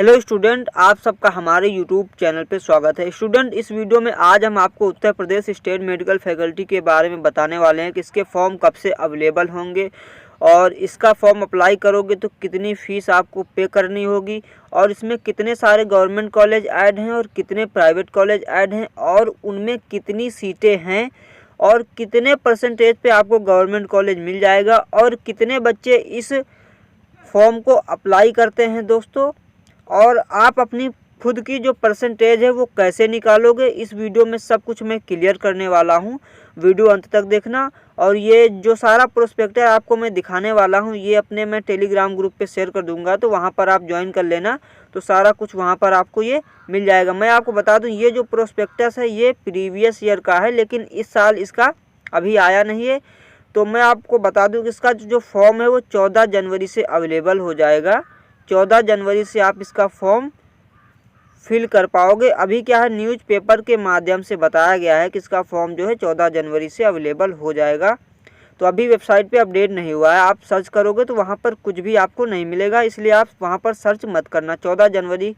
Hello student, आप सबका हमारे यूट्यूब चैनल पे स्वागत है। स्टूडेंट, इस वीडियो में आज हम आपको Uttar Pradesh state medical faculty के बारे में बताने वाले हैं कि इसके फॉर्म कब से अवेलेबल होंगे और इसका फॉर्म अप्लाई करोगे तो कितनी फ़ीस आपको पे करनी होगी और इसमें कितने सारे गवर्नमेंट कॉलेज ऐड हैं और कितने प्राइवेट कॉलेज ऐड हैं और उनमें कितनी सीटें हैं और कितने परसेंटेज पे आपको गवर्नमेंट कॉलेज मिल जाएगा और कितने बच्चे इस फॉर्म को अप्लाई करते हैं दोस्तों, और आप अपनी खुद की जो परसेंटेज है वो कैसे निकालोगे, इस वीडियो में सब कुछ मैं क्लियर करने वाला हूँ। वीडियो अंत तक देखना। और ये जो सारा प्रोस्पेक्टर आपको मैं दिखाने वाला हूँ ये अपने मैं टेलीग्राम ग्रुप पे शेयर कर दूंगा, तो वहाँ पर आप ज्वाइन कर लेना, तो सारा कुछ वहाँ पर आपको ये मिल जाएगा। मैं आपको बता दूँ ये जो प्रोस्पेक्टस है ये प्रीवियस ईयर का है, लेकिन इस साल इसका अभी आया नहीं है। तो मैं आपको बता दूँ कि इसका जो फॉर्म है वो 14 जनवरी से अवेलेबल हो जाएगा। 14 जनवरी से आप इसका फॉर्म फिल कर पाओगे। अभी क्या है, न्यूज़पेपर के माध्यम से बताया गया है कि इसका फॉर्म जो है 14 जनवरी से अवेलेबल हो जाएगा। तो अभी वेबसाइट पे अपडेट नहीं हुआ है, आप सर्च करोगे तो वहाँ पर कुछ भी आपको नहीं मिलेगा, इसलिए आप वहाँ पर सर्च मत करना। 14 जनवरी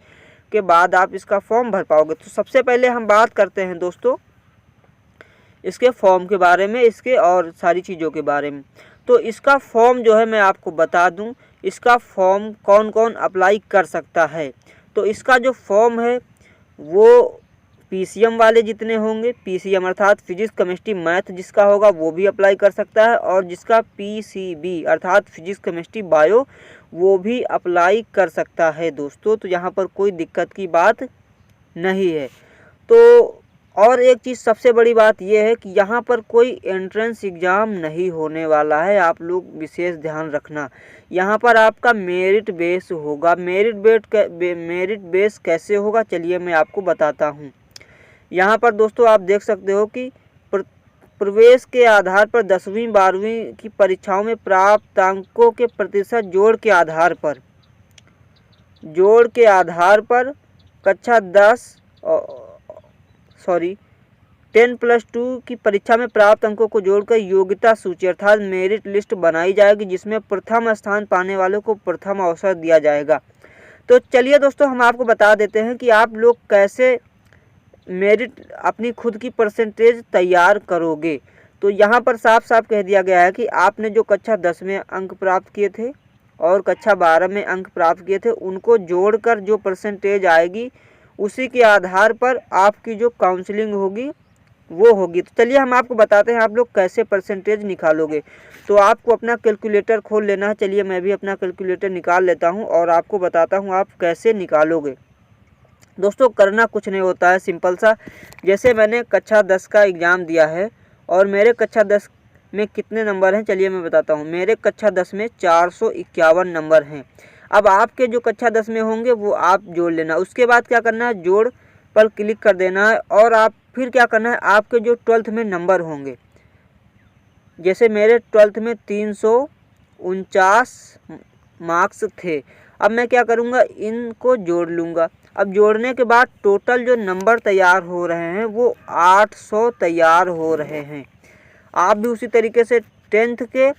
के बाद आप इसका फॉर्म भर पाओगे। तो सबसे पहले हम बात करते हैं दोस्तों इसके फॉर्म के बारे में, इसके और सारी चीज़ों के बारे में। तो इसका फॉर्म जो है मैं आपको बता दूं, इसका फॉर्म कौन कौन अप्लाई कर सकता है। तो इसका जो फॉर्म है वो पीसीएम वाले जितने होंगे, पीसीएम अर्थात फिजिक्स केमिस्ट्री मैथ जिसका होगा वो भी अप्लाई कर सकता है, और जिसका पीसीबी अर्थात फिजिक्स केमिस्ट्री बायो वो भी अप्लाई कर सकता है दोस्तों। तो यहाँ पर कोई दिक्कत की बात नहीं है। तो और एक चीज़ सबसे बड़ी बात यह है कि यहाँ पर कोई एंट्रेंस एग्ज़ाम नहीं होने वाला है, आप लोग विशेष ध्यान रखना। यहाँ पर आपका मेरिट बेस होगा। मेरिट बेस कैसे होगा चलिए मैं आपको बताता हूँ। यहाँ पर दोस्तों आप देख सकते हो कि प्रवेश के आधार पर 10वीं 12वीं की परीक्षाओं में प्राप्त अंकों के प्रतिशत जोड़ के आधार पर कक्षा 10+2 की परीक्षा में प्राप्त अंकों को जोड़कर योग्यता सूची अर्थात मेरिट लिस्ट बनाई जाएगी, जिसमें प्रथम स्थान पाने वालों को प्रथम अवसर दिया जाएगा। तो चलिए दोस्तों हम आपको बता देते हैं कि आप लोग कैसे मेरिट अपनी खुद की परसेंटेज तैयार करोगे। तो यहाँ पर साफ साफ कह दिया गया है कि आपने जो कक्षा 10 में अंक प्राप्त किए थे और कक्षा 12 में अंक प्राप्त किए थे उनको जोड़कर जो परसेंटेज आएगी उसी के आधार पर आपकी जो काउंसलिंग होगी वो होगी। तो चलिए हम आपको बताते हैं आप लोग कैसे परसेंटेज निकालोगे। तो आपको अपना कैलकुलेटर खोल लेना है। चलिए मैं भी अपना कैलकुलेटर निकाल लेता हूं और आपको बताता हूं आप कैसे निकालोगे। दोस्तों करना कुछ नहीं होता है, सिंपल सा। जैसे मैंने कक्षा 10 का एग्ज़ाम दिया है और मेरे कक्षा 10 में कितने नंबर हैं चलिए मैं बताता हूँ। मेरे कक्षा 10 में 451 नंबर हैं। अब आपके जो कक्षा 10 में होंगे वो आप जोड़ लेना। उसके बाद क्या करना है, जोड़ पर क्लिक कर देना है और आप फिर क्या करना है, आपके जो 12th में नंबर होंगे, जैसे मेरे 12th में 349 मार्क्स थे। अब मैं क्या करूँगा, इनको जोड़ लूँगा। अब जोड़ने के बाद टोटल जो नंबर तैयार हो रहे हैं वो 800 तैयार हो रहे हैं। आप भी उसी तरीके से 10th के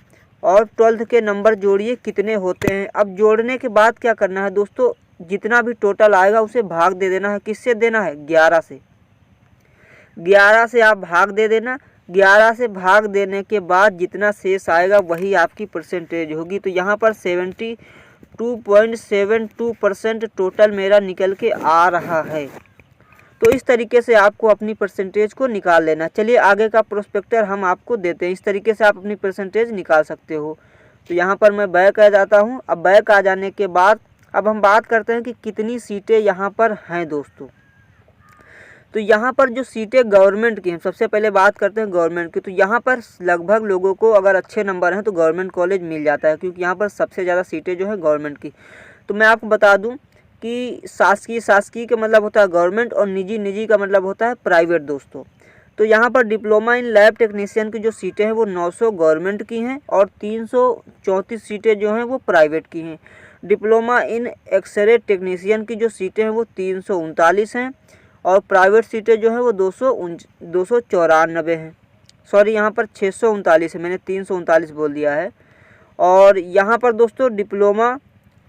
और 12th के नंबर जोड़िए कितने होते हैं। अब जोड़ने के बाद क्या करना है दोस्तों, जितना भी टोटल आएगा उसे भाग दे देना है। किससे देना है, 11 से। 11 से आप भाग दे देना। 11 से भाग देने के बाद जितना शेष आएगा वही आपकी परसेंटेज होगी। तो यहाँ पर 72.72% टोटल मेरा निकल के आ रहा है। तो इस तरीके से आपको अपनी परसेंटेज को निकाल लेना। चलिए आगे का प्रोस्पेक्टर हम आपको देते हैं, इस तरीके से आप अपनी परसेंटेज निकाल सकते हो। तो यहाँ पर मैं बैक आ जाता हूँ। अब बैक आ जाने के बाद अब हम बात करते हैं कि कितनी सीटें यहाँ पर हैं दोस्तों। तो यहाँ पर जो सीटें गवर्नमेंट की हैं, सबसे पहले बात करते हैं गवर्नमेंट की। तो यहाँ पर लगभग लोगों को अगर अच्छे नंबर हैं तो गवर्नमेंट कॉलेज मिल जाता है, क्योंकि यहाँ पर सबसे ज़्यादा सीटें जो हैं गवर्नमेंट की। तो मैं आपको बता दूँ कि शासकीय का मतलब होता है गवर्नमेंट और निजी का मतलब होता है प्राइवेट दोस्तों। तो यहाँ पर डिप्लोमा इन लैब टेक्नीशियन की जो सीटें हैं वो 900 गवर्नमेंट की हैं और 334 सीटें जो हैं वो प्राइवेट की हैं। डिप्लोमा इन एक्सरे टेक्नीशियन की जो सीटें हैं वो 339 हैं और प्राइवेट सीटें जो हैं वो 294 हैं। सॉरी, यहाँ पर 639 है, मैंने 339 बोल दिया है। और यहाँ पर दोस्तों diploma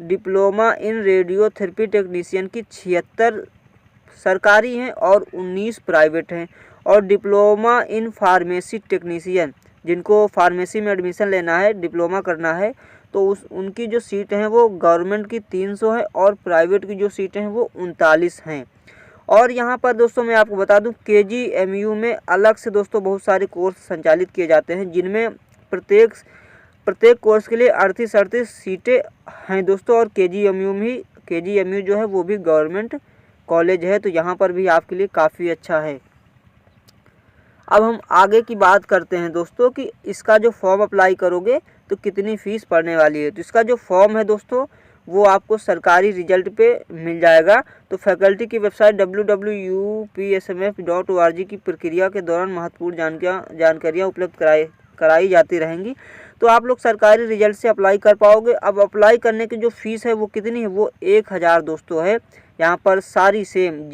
diploma in radiotherapy technician की 76 सरकारी हैं और 19 प्राइवेट हैं। और डिप्लोमा इन फार्मेसी टेक्नीशियन, जिनको फार्मेसी में एडमिशन लेना है, डिप्लोमा करना है, तो उनकी जो सीट हैं वो गवर्नमेंट की 300 है और प्राइवेट की जो सीटें हैं वो 39 हैं। और यहाँ पर दोस्तों मैं आपको बता दूं, KGMU में अलग से दोस्तों बहुत सारे कोर्स संचालित किए जाते हैं, जिनमें प्रत्येक कोर्स के लिए 38 सीटें हैं दोस्तों। और KGMU जो है वो भी गवर्नमेंट कॉलेज है, तो यहाँ पर भी आपके लिए काफ़ी अच्छा है। अब हम आगे की बात करते हैं दोस्तों कि इसका जो फॉर्म अप्लाई करोगे तो कितनी फ़ीस पड़ने वाली है। तो इसका जो फॉर्म है दोस्तों वो आपको सरकारी रिजल्ट पे मिल जाएगा। तो फैकल्टी की वेबसाइट www.upsmf.org की प्रक्रिया के दौरान महत्वपूर्ण जानकारियाँ उपलब्ध कराई जाती रहेंगी। तो आप लोग सरकारी रिजल्ट से अप्लाई कर पाओगे। अब अप्लाई करने की जो फ़ीस है वो कितनी है, वो 1000 दोस्तों है। यहाँ पर सारी सेम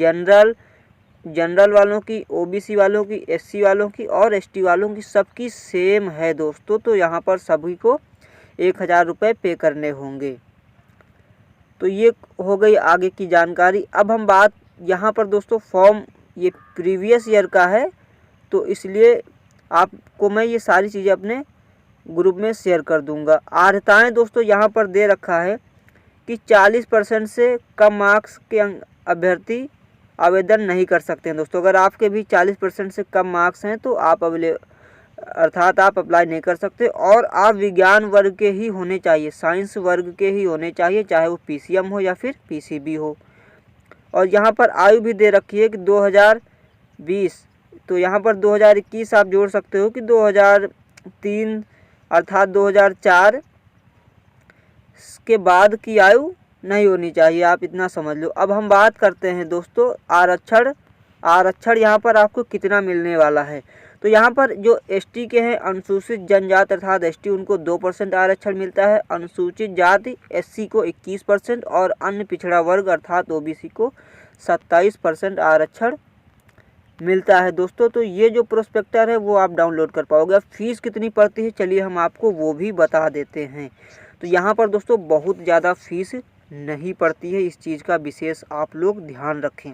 जनरल वालों की, OBC वालों की, SC वालों की और ST वालों की सबकी सेम है दोस्तों। तो यहाँ पर सभी को 1000 रुपये पे करने होंगे। तो ये हो गई आगे की जानकारी। अब हम बात यहाँ पर दोस्तों, फॉर्म ये प्रीवियस ईयर का है, तो इसलिए आपको मैं ये सारी चीज़ें अपने ग्रुप में शेयर कर दूंगा। अर्हताएँ दोस्तों यहाँ पर दे रखा है कि 40% से कम मार्क्स के अभ्यर्थी आवेदन नहीं कर सकते हैं दोस्तों। अगर आपके भी 40% से कम मार्क्स हैं तो आप आप अप्लाई नहीं कर सकते। और आप विज्ञान वर्ग के ही होने चाहिए, साइंस वर्ग के ही होने चाहिए, चाहे वो PCM हो या फिर PCB हो। और यहाँ पर आयु भी दे रखी है कि 2020, तो यहाँ पर 2021 आप जोड़ सकते हो कि 2003 अर्थात 2004 के बाद की आयु नहीं होनी चाहिए, आप इतना समझ लो। अब हम बात करते हैं दोस्तों आरक्षण यहाँ पर आपको कितना मिलने वाला है। तो यहाँ पर जो ST के हैं, अनुसूचित जनजाति अर्थात ST, उनको 2% आरक्षण मिलता है। अनुसूचित जाति SC को 21% और अन्य पिछड़ा वर्ग अर्थात OBC को 27% आरक्षण मिलता है दोस्तों। तो ये जो प्रोस्पेक्टर है वो आप डाउनलोड कर पाओगे। अब फीस कितनी पड़ती है, चलिए हम आपको वो भी बता देते हैं। तो यहाँ पर दोस्तों बहुत ज़्यादा फीस नहीं पड़ती है, इस चीज़ का विशेष आप लोग ध्यान रखें।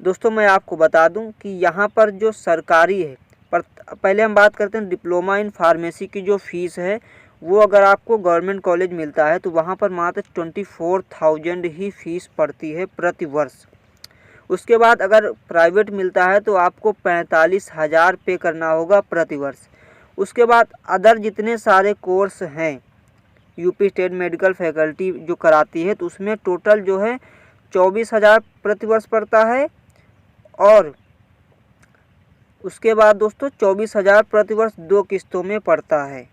दोस्तों मैं आपको बता दूं कि यहाँ पर जो सरकारी है, पहले हम बात करते हैं डिप्लोमा इन फार्मेसी की जो फीस है, वो अगर आपको गवर्नमेंट कॉलेज मिलता है तो वहाँ पर मात्र 24,000 ही फीस पड़ती है प्रति वर्ष। उसके बाद अगर प्राइवेट मिलता है तो आपको 45,000 पे करना होगा प्रति वर्ष। उसके बाद अदर जितने सारे कोर्स हैं यूपी स्टेट मेडिकल फैकल्टी जो कराती है, तो उसमें टोटल जो है 24,000 प्रति वर्ष पड़ता है। और उसके बाद दोस्तों 24,000 प्रति वर्ष 2 किस्तों में पड़ता है।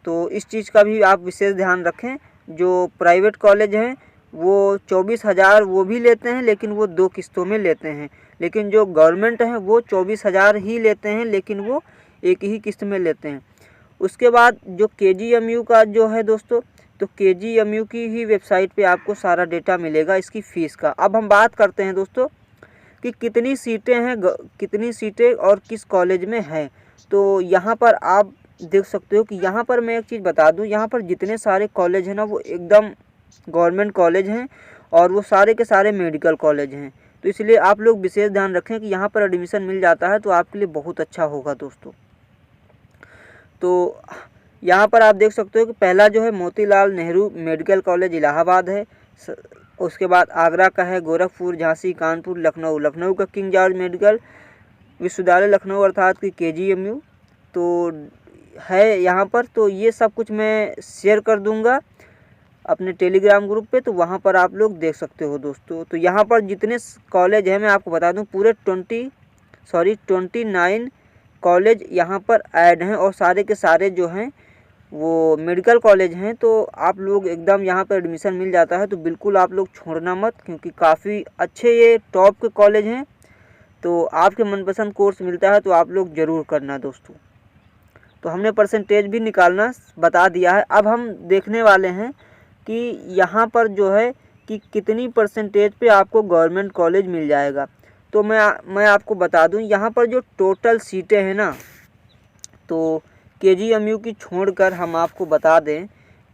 तो इस चीज़ का भी आप विशेष ध्यान रखें। जो प्राइवेट कॉलेज हैं वो 24,000 वो भी लेते हैं, लेकिन वो 2 किस्तों में लेते हैं। लेकिन जो गवर्नमेंट हैं वो 24,000 ही लेते हैं, लेकिन वो एक ही किस्त में लेते हैं। उसके बाद जो KGMU का जो है दोस्तों, तो KGMU की ही वेबसाइट पे आपको सारा डेटा मिलेगा इसकी फ़ीस का। अब हम बात करते हैं दोस्तों कि कितनी सीटें और किस कॉलेज में हैं। तो यहाँ पर आप देख सकते हो कि यहाँ पर मैं एक चीज़ बता दूँ, यहाँ पर जितने सारे कॉलेज हैं ना वो एकदम गवर्नमेंट कॉलेज हैं और वो सारे के सारे मेडिकल कॉलेज हैं। तो इसलिए आप लोग विशेष ध्यान रखें कि यहाँ पर एडमिशन मिल जाता है तो आपके लिए बहुत अच्छा होगा दोस्तों। तो यहाँ पर आप देख सकते हो कि पहला जो है मोतीलाल नेहरू मेडिकल कॉलेज इलाहाबाद है। उसके बाद आगरा का है, गोरखपुर, झांसी, कानपुर, लखनऊ का किंग जॉर्ज मेडिकल विश्वविद्यालय लखनऊ अर्थात की KGMU तो है यहाँ पर। तो ये सब कुछ मैं शेयर कर दूँगा अपने टेलीग्राम ग्रुप पे, तो वहाँ पर आप लोग देख सकते हो दोस्तों। तो यहाँ पर जितने कॉलेज हैं मैं आपको बता दूँ, पूरे 29 कॉलेज यहाँ पर ऐड हैं और सारे के सारे जो हैं वो मेडिकल कॉलेज हैं। तो आप लोग एकदम यहाँ पर एडमिशन मिल जाता है, तो बिल्कुल आप लोग छोड़ना मत, क्योंकि काफ़ी अच्छे ये टॉप के कॉलेज हैं। तो आपके मनपसंद कोर्स मिलता है तो आप लोग ज़रूर करना दोस्तों। तो हमने परसेंटेज भी निकालना बता दिया है। अब हम देखने वाले हैं कि यहाँ पर जो है कि कितनी परसेंटेज पे आपको गवर्नमेंट कॉलेज मिल जाएगा। तो मैं आपको बता दूं, यहाँ पर जो टोटल सीटें हैं ना, तो KGMU की छोड़कर हम आपको बता दें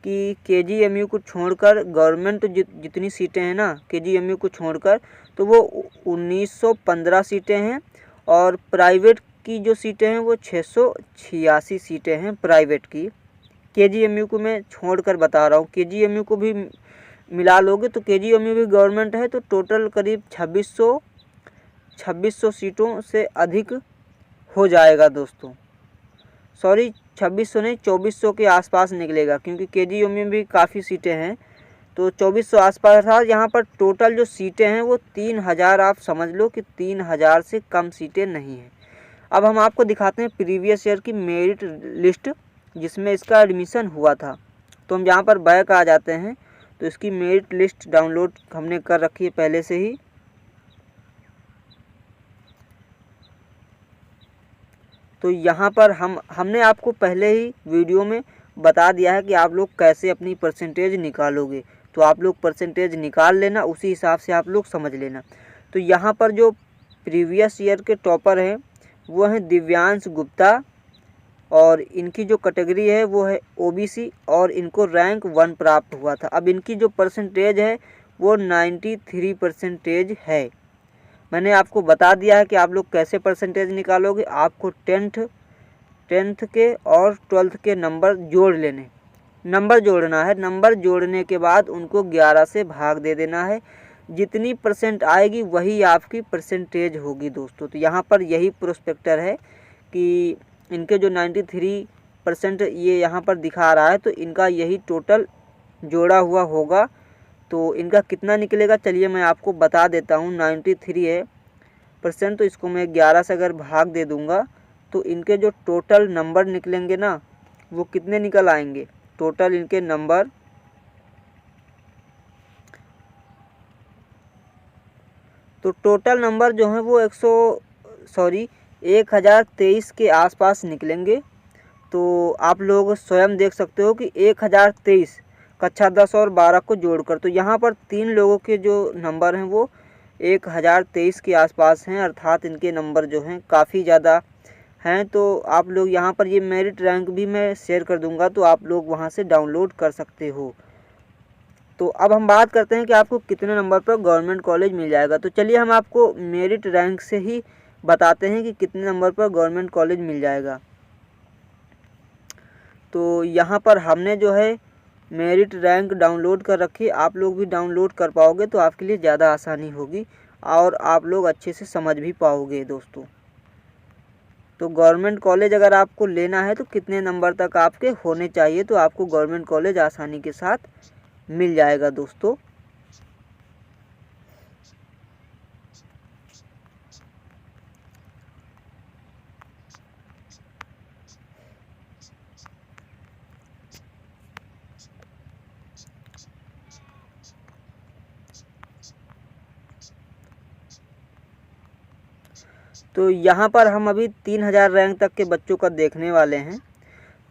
कि केजीएमयू को छोड़कर गवर्नमेंट जितनी सीटें हैं ना केजीएमयू को छोड़कर, तो वो 1915 सीटें हैं, और प्राइवेट की जो सीटें हैं वो 686 सीटें हैं प्राइवेट की। केजीएमयू को मैं छोड़कर बता रहा हूँ, केजीएमयू को भी मिला लोगे तो केजीएमयू भी गवर्नमेंट है, तो टोटल करीब 2600 सीटों से अधिक हो जाएगा दोस्तों। सॉरी 2600 नहीं, 2400 के आसपास निकलेगा, क्योंकि केजीएमयू में भी काफ़ी सीटें हैं, तो 2400 आसपास था। यहाँ पर टोटल जो सीटें हैं वो 3000, आप समझ लो कि 3000 से कम सीटें नहीं हैं। अब हम आपको दिखाते हैं प्रीवियस ईयर की मेरिट लिस्ट जिसमें इसका एडमिशन हुआ था। तो हम यहाँ पर बैक आ जाते हैं, तो इसकी मेरिट लिस्ट डाउनलोड हमने कर रखी है पहले से ही। तो यहाँ पर हमने आपको पहले ही वीडियो में बता दिया है कि आप लोग कैसे अपनी परसेंटेज निकालोगे, तो आप लोग परसेंटेज निकाल लेना, उसी हिसाब से आप लोग समझ लेना। तो यहाँ पर जो प्रीवियस ईयर के टॉपर हैं वो हैं दिव्यांश गुप्ता, और इनकी जो कैटेगरी है वो है ओबीसी, और इनको रैंक 1 प्राप्त हुआ था। अब इनकी जो परसेंटेज है वो 93% है। मैंने आपको बता दिया है कि आप लोग कैसे परसेंटेज निकालोगे। आपको टेंथ के और 12th के नंबर जोड़ लेने, नंबर जोड़ना है। नंबर जोड़ने के बाद उनको 11 से भाग दे देना है। जितनी परसेंट आएगी वही आपकी परसेंटेज होगी दोस्तों। तो यहाँ पर यही प्रोस्पेक्टर है कि इनके जो 93% ये यहाँ पर दिखा रहा है, तो इनका यही टोटल जोड़ा हुआ होगा। तो इनका कितना निकलेगा चलिए मैं आपको बता देता हूँ। 93 है %, तो इसको मैं 11 से अगर भाग दे दूँगा तो इनके जो टोटल नंबर निकलेंगे ना वो कितने निकल आएंगे। टोटल इनके नंबर जो हैं वो 1023 के आसपास निकलेंगे। तो आप लोग स्वयं देख सकते हो कि 1023 कक्षा 10 और 12 को जोड़कर, तो यहाँ पर 3 लोगों के जो नंबर हैं वो 1023 के आसपास हैं, अर्थात इनके नंबर जो हैं काफ़ी ज़्यादा हैं। तो आप लोग यहाँ पर ये मेरिट रैंक भी मैं शेयर कर दूँगा, तो आप लोग वहाँ से डाउनलोड कर सकते हो। तो अब हम बात करते हैं कि आपको कितने नंबर पर गवर्नमेंट कॉलेज मिल जाएगा। तो चलिए हम आपको मेरिट रैंक से ही बताते हैं कि कितने नंबर पर गवर्नमेंट कॉलेज मिल जाएगा। तो यहाँ पर हमने जो है मेरिट रैंक डाउनलोड कर रखी, आप लोग भी डाउनलोड कर पाओगे तो आपके लिए ज़्यादा आसानी होगी और आप लोग अच्छे से समझ भी पाओगे दोस्तों। तो गवर्नमेंट कॉलेज अगर आपको लेना है तो कितने नंबर तक आपके होने चाहिए, तो आपको गवर्नमेंट कॉलेज आसानी के साथ मिल जाएगा दोस्तों। तो यहाँ पर हम अभी 3000 रैंक तक के बच्चों का देखने वाले हैं।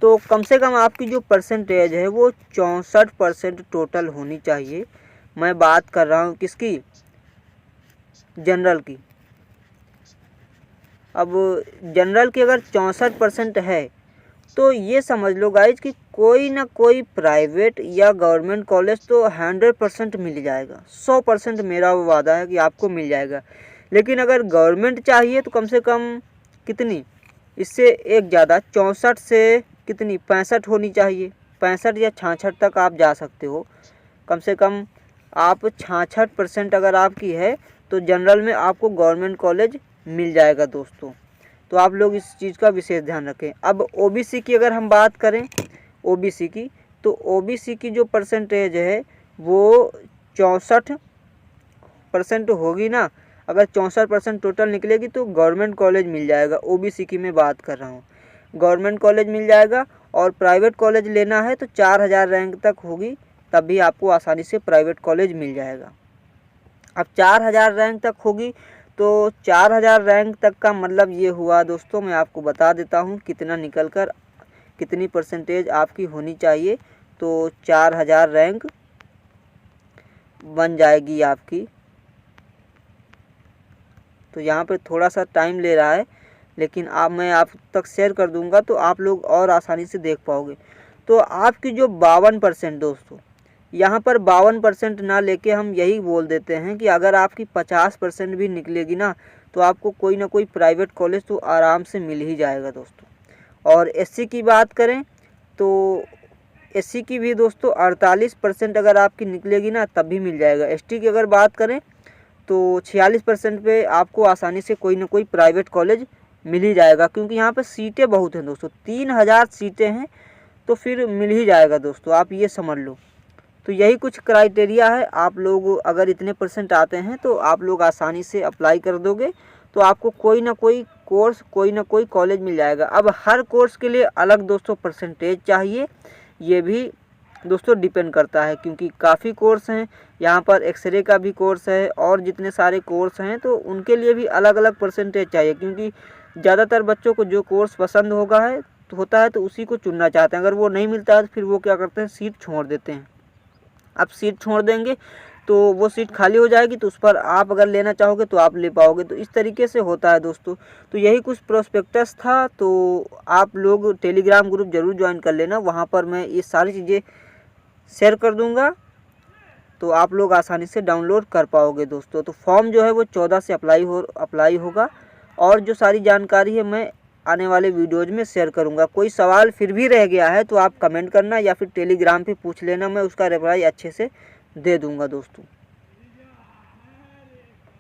तो कम से कम आपकी जो परसेंटेज है वो 64% टोटल होनी चाहिए। मैं बात कर रहा हूँ किसकी, जनरल की। अब जनरल की अगर 64% है तो ये समझ लो गाइज कि कोई ना कोई प्राइवेट या गवर्नमेंट कॉलेज तो 100% मिल जाएगा। 100% मेरा वादा है कि आपको मिल जाएगा। लेकिन अगर गवर्नमेंट चाहिए तो कम से कम कितनी, इससे एक ज़्यादा 64 से कितनी 65 होनी चाहिए। 65 या 66 तक आप जा सकते हो। कम से कम आप 66% अगर आपकी है तो जनरल में आपको गवर्नमेंट कॉलेज मिल जाएगा दोस्तों। तो आप लोग इस चीज़ का विशेष ध्यान रखें। अब ओबीसी की अगर हम बात करें, ओबीसी की, तो ओबीसी की जो परसेंटेज है वो 64% होगी ना। अगर 64% टोटल निकलेगी तो गवर्नमेंट कॉलेज मिल जाएगा। ओबीसी की मैं बात कर रहा हूँ, गवर्नमेंट कॉलेज मिल जाएगा। और प्राइवेट कॉलेज लेना है तो 4000 रैंक तक होगी, तब भी आपको आसानी से प्राइवेट कॉलेज मिल जाएगा। अब 4000 रैंक तक होगी तो 4000 रैंक तक का मतलब ये हुआ दोस्तों, मैं आपको बता देता हूँ कितना निकल कर कितनी परसेंटेज आपकी होनी चाहिए। तो 4000 रैंक बन जाएगी आपकी। तो यहाँ पे थोड़ा सा टाइम ले रहा है, लेकिन मैं आप तक शेयर कर दूंगा तो आप लोग और आसानी से देख पाओगे। तो आपकी जो 52% दोस्तों, यहाँ पर 52% ना लेके हम यही बोल देते हैं कि अगर आपकी 50% भी निकलेगी ना, तो आपको कोई ना कोई प्राइवेट कॉलेज तो आराम से मिल ही जाएगा दोस्तों। और एससी की बात करें तो एससी की भी दोस्तों 48% अगर आपकी निकलेगी ना तब भी मिल जाएगा। एसटी की अगर बात करें तो 46% पे आपको आसानी से कोई ना कोई प्राइवेट कॉलेज मिल ही जाएगा, क्योंकि यहाँ पे सीटें बहुत हैं दोस्तों, 3000 सीटें हैं, तो फिर मिल ही जाएगा दोस्तों, आप ये समझ लो। तो यही कुछ क्राइटेरिया है, आप लोग अगर इतने परसेंट आते हैं तो आप लोग आसानी से अप्लाई कर दोगे तो आपको कोई ना कोई कोर्स, कोई ना कोई कॉलेज मिल जाएगा। अब हर कोर्स के लिए अलग दोस्तों परसेंटेज चाहिए, ये भी दोस्तों डिपेंड करता है, क्योंकि काफ़ी कोर्स हैं यहाँ पर, एक्सरे का भी कोर्स है और जितने सारे कोर्स हैं तो उनके लिए भी अलग अलग परसेंटेज चाहिए, क्योंकि ज़्यादातर बच्चों को जो कोर्स पसंद होता है तो उसी को चुनना चाहते हैं। अगर वो नहीं मिलता है तो फिर वो क्या करते हैं, सीट छोड़ देते हैं। अब सीट छोड़ देंगे तो वो सीट खाली हो जाएगी, तो उस पर आप अगर लेना चाहोगे तो आप ले पाओगे। तो इस तरीके से होता है दोस्तों। तो यही कुछ प्रोस्पेक्टस था, तो आप लोग टेलीग्राम ग्रुप ज़रूर ज्वाइन कर लेना, वहाँ पर मैं ये सारी चीज़ें शेयर कर दूँगा, तो आप लोग आसानी से डाउनलोड कर पाओगे दोस्तों। तो फॉर्म जो है वो 14 से अप्लाई होगा, और जो सारी जानकारी है मैं आने वाले वीडियोज़ में शेयर करूंगा। कोई सवाल फिर भी रह गया है तो आप कमेंट करना या फिर टेलीग्राम पे पूछ लेना, मैं उसका रिप्लाई अच्छे से दे दूंगा दोस्तों।